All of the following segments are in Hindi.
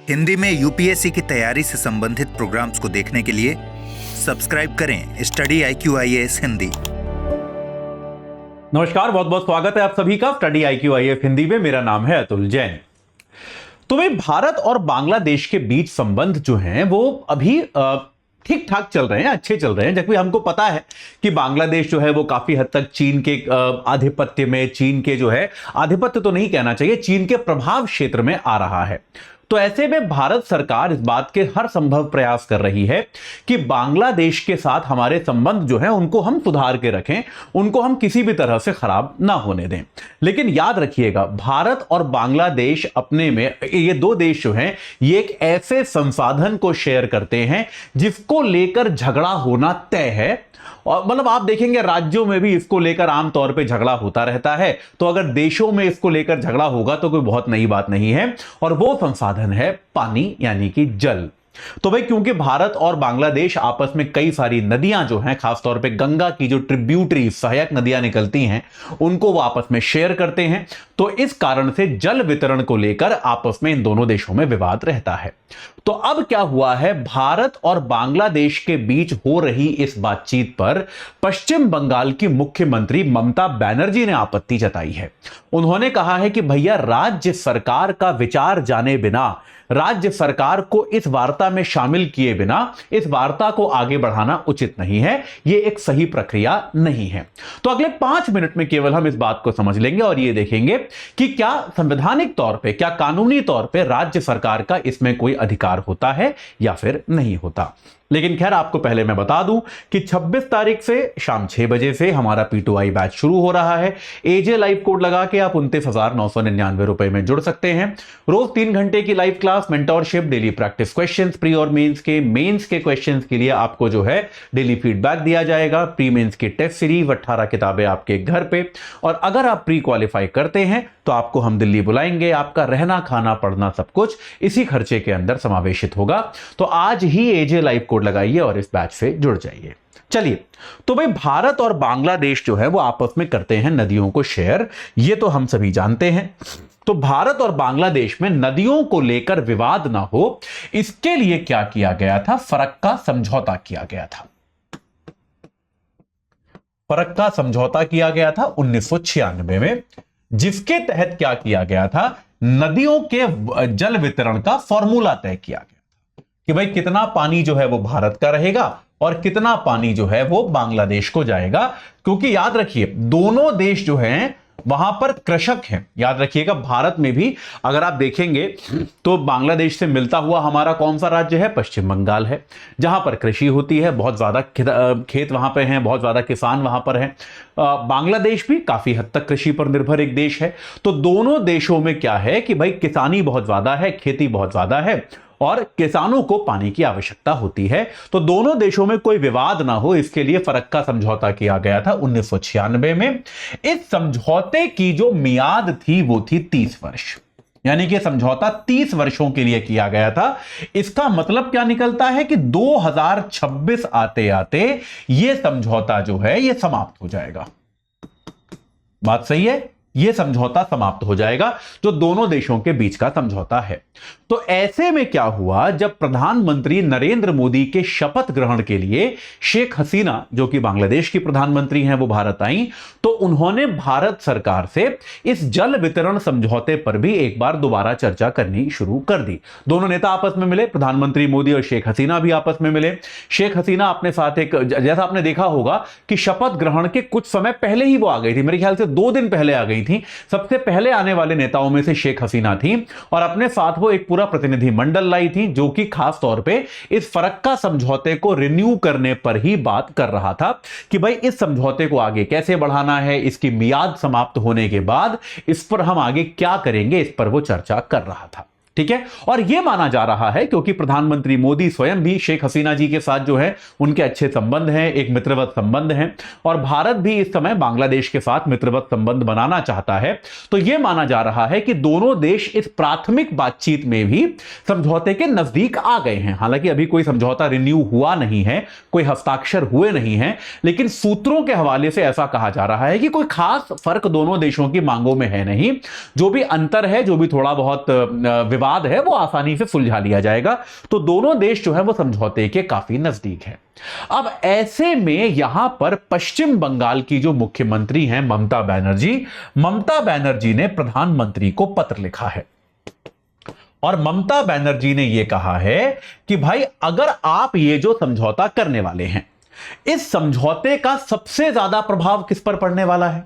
हिंदी में यूपीएससी की तैयारी से संबंधित प्रोग्राम्स को देखने के लिए सब्सक्राइब करें स्टडी IQ-IAS हिंदी। नमस्कार, बहुत बहुत स्वागत है आप सभी का स्टडी IQ-IAS हिंदी में। मेरा नाम है अतुल जैन। तो भाई, भारत और बांग्लादेश के बीच संबंध जो हैं वो अभी ठीक ठाक चल रहे हैं, अच्छे चल रहे हैं। जबकि हमको पता है कि बांग्लादेश जो है वो काफी हद तक चीन के आधिपत्य में, चीन के जो है आधिपत्य तो नहीं कहना चाहिए, चीन के प्रभाव क्षेत्र में आ रहा है। तो ऐसे में भारत सरकार इस बात के हर संभव प्रयास कर रही है कि बांग्लादेश के साथ हमारे संबंध जो हैं उनको हम सुधार के रखें, उनको हम किसी भी तरह से खराब ना होने दें। लेकिन याद रखिएगा, भारत और बांग्लादेश अपने में, ये दो देश जो हैं, ये एक ऐसे संसाधन को शेयर करते हैं जिसको लेकर झगड़ा होना तय है। और मतलब आप देखेंगे राज्यों में भी इसको लेकर आमतौर पे झगड़ा होता रहता है। तो अगर देशों में इसको लेकर झगड़ा होगा तो कोई बहुत नई बात नहीं है। और वो संसाधन है पानी, यानी कि जल। तो भाई, क्योंकि भारत और बांग्लादेश आपस में कई सारी नदियां जो हैं, खासतौर पे गंगा की जो ट्रिब्यूटरी सहायक नदियां निकलती हैं, उनको वो आपस में शेयर करते हैं। तो इस कारण से जल वितरण को लेकर आपस में इन दोनों देशों में विवाद रहता है। तो अब क्या हुआ है, भारत और बांग्लादेश के बीच हो रही इस बातचीत पर पश्चिम बंगाल की मुख्यमंत्री ममता बनर्जी ने आपत्ति जताई है। उन्होंने कहा है कि भैया, राज्य सरकार का विचार जाने बिना, राज्य सरकार को इस वार्ता में शामिल किए बिना इस वार्ता को आगे बढ़ाना उचित नहीं है, यह एक सही प्रक्रिया नहीं है। तो अगले 5 मिनट में केवल हम इस बात को समझ लेंगे और यह देखेंगे कि क्या संवैधानिक तौर पे, क्या कानूनी तौर पे राज्य सरकार का इसमें कोई अधिकार होता है या फिर नहीं होता। लेकिन खैर, आपको पहले मैं बता दूं कि 26 तारीख से शाम 6 बजे से हमारा P2I बैच शुरू हो रहा है। AJ लाइव कोड लगा के आप 29,999 रुपए में जुड़ सकते हैं। रोज 3 घंटे की live class, mentorship, daily practice questions, pre और मेंस के क्वेश्चंस के लिए आपको जो है डेली फीडबैक दिया जाएगा। प्री मेंस की टेस्ट सीरीज, 18 किताबें आपके घर पे। और अगर आप प्री क्वालिफाई करते हैं तो आपको हम दिल्ली बुलाएंगे। आपका रहना, खाना, पढ़ना सब कुछ इसी खर्चे के अंदर समावेशित होगा। तो आज ही AJ लाइव कोड लगाइए और इस बैच से जुड़ जाइए। चलिए, तो भाई, भारत और बांग्लादेश जो है वो आपस में करते हैं नदियों को शेयर, ये तो हम सभी जानते हैं। तो भारत और बांग्लादेश में नदियों को लेकर विवाद ना हो, इसके लिए क्या किया गया था, फरक्का समझौता किया गया था। फरक्का समझौता किया गया था 1996 में, जिसके तहत क्या किया गया था, नदियों के जल वितरण का फॉर्मूला तय किया गया था कि भाई कितना पानी जो है वो भारत का रहेगा और कितना पानी जो है वो बांग्लादेश को जाएगा। क्योंकि याद रखिए, दोनों देश जो हैं वहां पर कृषक हैं। याद रखिएगा, भारत में भी अगर आप देखेंगे तो बांग्लादेश से मिलता हुआ हमारा कौन सा राज्य है, पश्चिम बंगाल है, जहां पर कृषि होती है, बहुत ज्यादा खेत वहां पे हैं, बहुत ज्यादा किसान वहां पर हैं। बांग्लादेश भी काफी हद तक कृषि पर निर्भर एक देश है। तो दोनों देशों में क्या है कि भाई किसानी बहुत ज्यादा है, खेती बहुत ज्यादा है और किसानों को पानी की आवश्यकता होती है। तो दोनों देशों में कोई विवाद ना हो, इसके लिए फरक्का समझौता किया गया था 1996 में। इस समझौते की जो मियाद थी वो थी 30 वर्ष, यानी कि समझौता 30 वर्षों के लिए किया गया था। इसका मतलब क्या निकलता है कि 2026 आते आते यह समझौता जो है यह समाप्त हो जाएगा। बात सही है, यह समझौता समाप्त हो जाएगा, जो दोनों देशों के बीच का समझौता है। तो ऐसे में क्या हुआ, जब प्रधानमंत्री नरेंद्र मोदी के शपथ ग्रहण के लिए शेख हसीना, जो कि बांग्लादेश की प्रधानमंत्री हैं, वो भारत आई, तो उन्होंने भारत सरकार से इस जल वितरण समझौते पर भी एक बार दोबारा चर्चा करनी शुरू कर दी। दोनों नेता आपस में मिले, प्रधानमंत्री मोदी और शेख हसीना भी आपस में मिले। शेख हसीना अपने साथ एक, जैसा आपने देखा होगा कि शपथ ग्रहण के कुछ समय पहले ही वो आ गई थी, मेरे ख्याल से 2 दिन पहले आ गई थी। सबसे पहले आने वाले नेताओं में से शेख हसीना थी और अपने साथ वो एक पूरा प्रतिनिधि मंडल लाई थी, जो कि खास तौर पे इस फरक्का समझौते को रिन्यू करने पर ही बात कर रहा था कि भाई इस समझौते को आगे कैसे बढ़ाना है, इसकी मियाद समाप्त होने के बाद इस पर हम आगे क्या करेंगे, इस पर वो चर्चा कर रहा था। ठीक है, और यह माना जा रहा है क्योंकि प्रधानमंत्री मोदी स्वयं भी शेख हसीना जी के साथ जो है उनके अच्छे संबंध हैं, एक मित्रवत संबंध हैं, और भारत भी इस समय बांग्लादेश के साथ मित्रवत संबंध बनाना चाहता है। तो यह माना जा रहा है कि दोनों देश इस प्राथमिक बातचीत में भी समझौते के नजदीक आ गए हैं। हालांकि अभी कोई समझौता रिन्यू हुआ नहीं है, कोई हस्ताक्षर हुए नहीं है, लेकिन सूत्रों के हवाले से ऐसा कहा जा रहा है कि कोई खास फर्क दोनों देशों की मांगों में है नहीं। जो भी अंतर है, जो भी थोड़ा बहुत विवाद है वो आसानी से सुलझा लिया जाएगा। तो दोनों देश जो है वो समझौते के काफी नजदीक है। अब ऐसे में यहां पर पश्चिम बंगाल की जो मुख्यमंत्री हैं ममता बनर्जी ने प्रधानमंत्री को पत्र लिखा है और ममता बनर्जी ने यह कहा है कि भाई अगर आप ये जो समझौता करने वाले हैं, इस समझौते का सबसे ज्यादा प्रभाव किस पर पड़ने वाला है?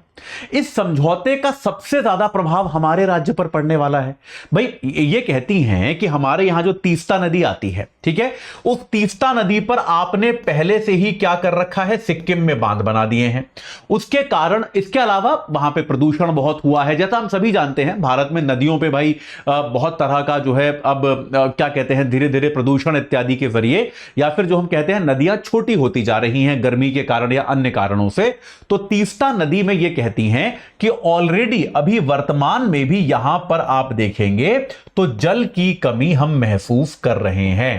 इस समझौते का सबसे ज्यादा प्रभाव हमारे राज्य पर पड़ने वाला है। भाई ये कहती हैं कि हमारे यहां जो तीस्ता नदी आती है, ठीक है, उस तीस्ता नदी पर आपने पहले से ही क्या कर रखा है, सिक्किम में बांध बना दिए हैं। उसके कारण इसके अलावा वहां पे प्रदूषण बहुत हुआ है। जैसा हम सभी जानते हैं भारत में नदियों पे भाई बहुत तरह का जो है अब क्या कहते हैं, धीरे धीरे प्रदूषण इत्यादि के जरिए या फिर जो हम कहते हैं नदियां छोटी होती जा रही हैं गर्मी के कारण या अन्य कारणों से। तो तीस्ता नदी में यह कहती हैं कि ऑलरेडी अभी वर्तमान में भी यहां पर आप देखेंगे तो जल की कमी हम महसूस कर रहे हैं।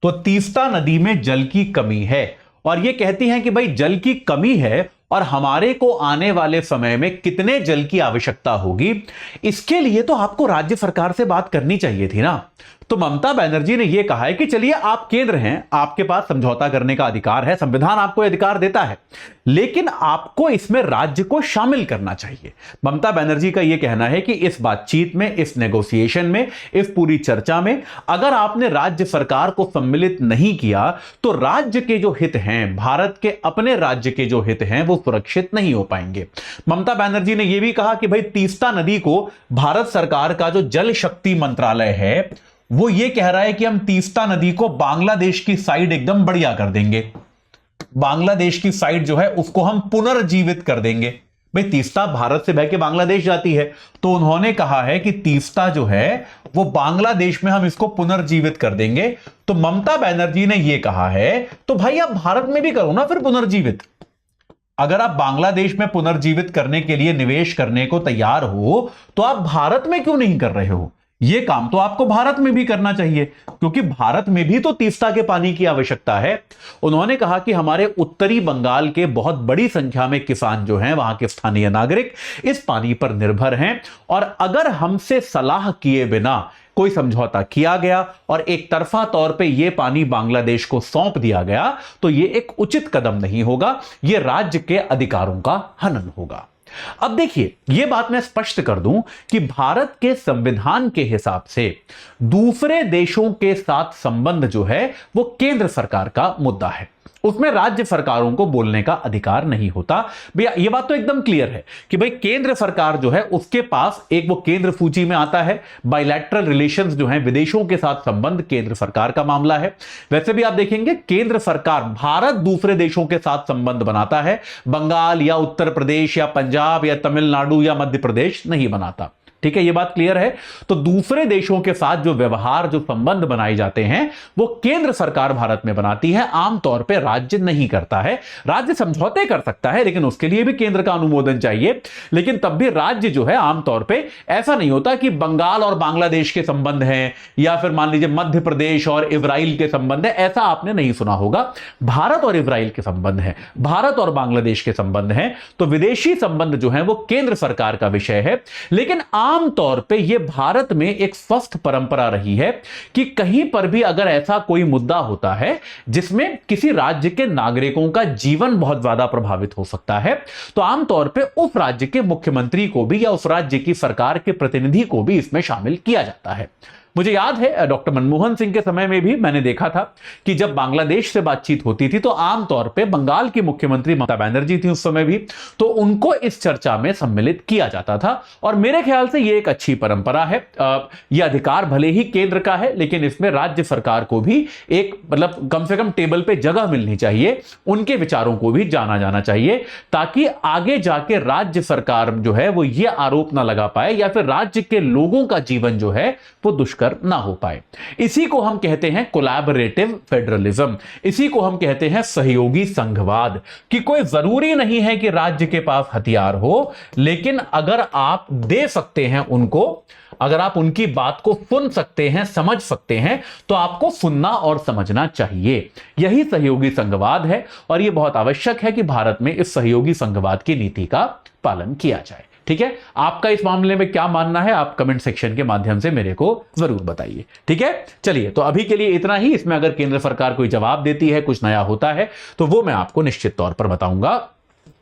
तो तीस्ता नदी में जल की कमी है और यह कहती हैं कि भाई जल की कमी है और हमारे को आने वाले समय में कितने जल की आवश्यकता होगी, इसके लिए तो आपको राज्य सरकार से बात करनी चाहिए थी ना। तो ममता बनर्जी ने यह कहा है कि चलिए आप केंद्र हैं, आपके पास समझौता करने का अधिकार है, संविधान आपको अधिकार देता है, लेकिन आपको इसमें राज्य को शामिल करना चाहिए। ममता बनर्जी का यह कहना है कि इस बातचीत में, इस नेगोशिएशन में, इस पूरी चर्चा में अगर आपने राज्य सरकार को सम्मिलित नहीं किया तो राज्य के जो हित हैं, भारत के अपने राज्य के जो हित हैं, वो सुरक्षित नहीं हो पाएंगे। ममता बनर्जी ने यह भी कहा कि भाई तीस्ता नदी को भारत सरकार का जो जल शक्ति मंत्रालय है वो ये कह रहा है कि हम तीस्ता नदी को बांग्लादेश की साइड एकदम बढ़िया कर देंगे, बांग्लादेश की साइड जो है उसको हम पुनर्जीवित कर देंगे। भाई तीस्ता भारत से बह के बांग्लादेश जाती है, तो उन्होंने कहा है कि तीस्ता जो है वो बांग्लादेश में हम इसको पुनर्जीवित कर देंगे। तो ममता बनर्जी ने यह कहा है तो भाई आप भारत में भी करो ना फिर पुनर्जीवित। अगर आप बांग्लादेश में पुनर्जीवित करने के लिए निवेश करने को तैयार हो तो आप भारत में क्यों नहीं कर रहे हो? यह काम तो आपको भारत में भी करना चाहिए, क्योंकि भारत में भी तो तीस्ता के पानी की आवश्यकता है। उन्होंने कहा कि हमारे उत्तरी बंगाल के बहुत बड़ी संख्या में किसान जो हैं, वहां के स्थानीय नागरिक इस पानी पर निर्भर हैं और अगर हमसे सलाह किए बिना कोई समझौता किया गया और एक तरफा तौर पे यह पानी बांग्लादेश को सौंप दिया गया तो यह एक उचित कदम नहीं होगा, यह राज्य के अधिकारों का हनन होगा। अब देखिए, यह बात मैं स्पष्ट कर दूं कि भारत के संविधान के हिसाब से दूसरे देशों के साथ संबंध जो है वो केंद्र सरकार का मुद्दा है, उसमें राज्य सरकारों को बोलने का अधिकार नहीं होता। भैया ये बात तो एकदम क्लियर है कि भाई केंद्र सरकार जो है उसके पास एक वो केंद्र सूची में आता है, बायलैटरल रिलेशंस जो हैं, विदेशों के साथ संबंध केंद्र सरकार का मामला है। वैसे भी आप देखेंगे केंद्र सरकार, भारत दूसरे देशों के साथ संबंध बनाता है, बंगाल या उत्तर प्रदेश या पंजाब या तमिलनाडु या मध्य प्रदेश नहीं बनाता। ठीक है, ये बात क्लियर है। तो दूसरे देशों के साथ जो व्यवहार, जो संबंध बनाए जाते हैं वो केंद्र सरकार भारत में बनाती है, आमतौर पे राज्य नहीं करता है। राज्य समझौते कर सकता है लेकिन उसके लिए भी केंद्र का अनुमोदन चाहिए। लेकिन तब भी राज्य जो है आमतौर पे ऐसा नहीं होता कि बंगाल और बांग्लादेश के संबंध हैं या फिर मान लीजिए मध्य प्रदेश और इजराइल के संबंध है, ऐसा आपने नहीं सुना होगा। भारत और इजराइल के संबंध है, भारत और बांग्लादेश के संबंध हैं, तो विदेशी संबंध जो है वो केंद्र सरकार का विषय है। लेकिन आमतौर पे यह भारत में एक स्वस्थ परंपरा रही है कि कहीं पर भी अगर ऐसा कोई मुद्दा होता है जिसमें किसी राज्य के नागरिकों का जीवन बहुत ज्यादा प्रभावित हो सकता है, तो आमतौर पे उस राज्य के मुख्यमंत्री को भी या उस राज्य की सरकार के प्रतिनिधि को भी इसमें शामिल किया जाता है। मुझे याद है डॉक्टर मनमोहन सिंह के समय में भी मैंने देखा था कि जब बांग्लादेश से बातचीत होती थी तो आमतौर पे बंगाल की मुख्यमंत्री ममता बनर्जी थी उस समय भी, तो उनको इस चर्चा में सम्मिलित किया जाता था। और मेरे ख्याल से यह एक अच्छी परंपरा है। यह अधिकार भले ही केंद्र का है लेकिन इसमें राज्य सरकार को भी एक मतलब कम से कम टेबल पे जगह मिलनी चाहिए, उनके विचारों को भी जाना जाना चाहिए, ताकि आगे जाके राज्य सरकार जो है वो ये आरोप ना लगा पाए या फिर राज्य के लोगों का जीवन जो है वो दुष्कर ना हो पाए। इसी को हम कहते हैं कोलैबोरेटिव फेडरलिज्म, इसी को हम कहते हैं सहयोगी संघवाद, कि कोई जरूरी नहीं है कि राज्य के पास हथियार हो, लेकिन अगर आप दे सकते हैं उनको, अगर आप उनकी बात को सुन सकते हैं, समझ सकते हैं, तो आपको सुनना और समझना चाहिए। यही सहयोगी संघवाद है और यह बहुत आवश्यक है कि भारत में इस सहयोगी संघवाद की नीति का पालन किया जाए। ठीक है, आपका इस मामले में क्या मानना है आप कमेंट सेक्शन के माध्यम से मेरे को जरूर बताइए। ठीक है, चलिए तो अभी के लिए इतना ही। इसमें अगर केंद्र सरकार कोई जवाब देती है, कुछ नया होता है तो वो मैं आपको निश्चित तौर पर बताऊंगा।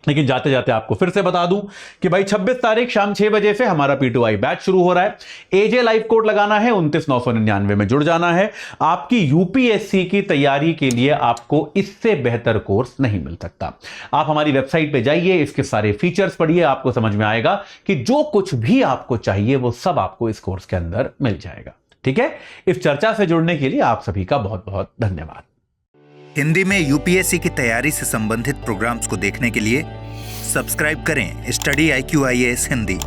लेकिन जाते जाते आपको फिर से बता दूं कि भाई 26 तारीख शाम 6 बजे से हमारा P2I बैच शुरू हो रहा है। एजे लाइव कोड लगाना है, 29,999 में जुड़ जाना है। आपकी यूपीएससी की तैयारी के लिए आपको इससे बेहतर कोर्स नहीं मिल सकता। आप हमारी वेबसाइट पे जाइए, इसके सारे फीचर्स पढ़िए, आपको समझ में आएगा कि जो कुछ भी आपको चाहिए वो सब आपको इस कोर्स के अंदर मिल जाएगा। ठीक है, इस चर्चा से जुड़ने के लिए आप सभी का बहुत बहुत धन्यवाद। हिंदी में यूपीएससी की तैयारी से संबंधित प्रोग्राम्स को देखने के लिए सब्सक्राइब करें स्टडी IQ IAS हिंदी।